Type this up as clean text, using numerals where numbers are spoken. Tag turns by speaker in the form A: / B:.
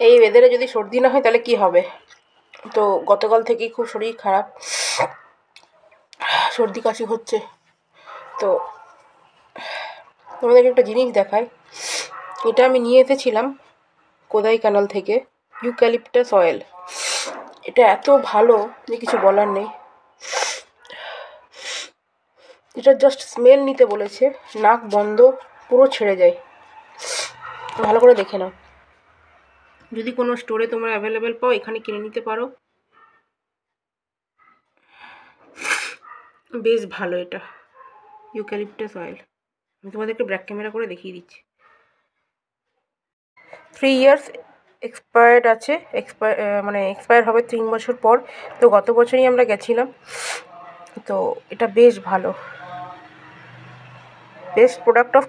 A: এই ওয়েদারে যদি সর্দি না হয় তাহলে কি হবে। তো গতকাল থেকেই খুব শরীর খারাপ, সর্দি কাশি হচ্ছে। তো তোমাদেরকে একটা জিনিস দেখাই। এটা আমি নিয়ে এসেছিলাম কোদাইকানাল থেকে, ইউক্যালিপটাস অয়েল। এটা এত ভালো যে কিছু বলার নেই। এটা জাস্ট স্মেল নিতে বলেছে, নাক বন্ধ পুরো ছেড়ে যায়। ভালো করে দেখে নাও, যদি কোনো স্টোরে তোমরা অ্যাভেলেবেল পাও এখানে কিনে নিতে পারো। বেশ ভালো এটা ইউক্যালিপটাস অয়েল। আমি তোমাদেরকে ব্যাক ক্যামেরা করে দেখিয়ে দিচ্ছি। 3 ইয়ার্স এক্সপায়ার্ড আছে, এক্সপায়ার হবে 3 বছর পর। তো গত বছরই আমরা গেছিলাম। তো এটা বেশ ভালো, বেস্ট প্রোডাক্ট অফ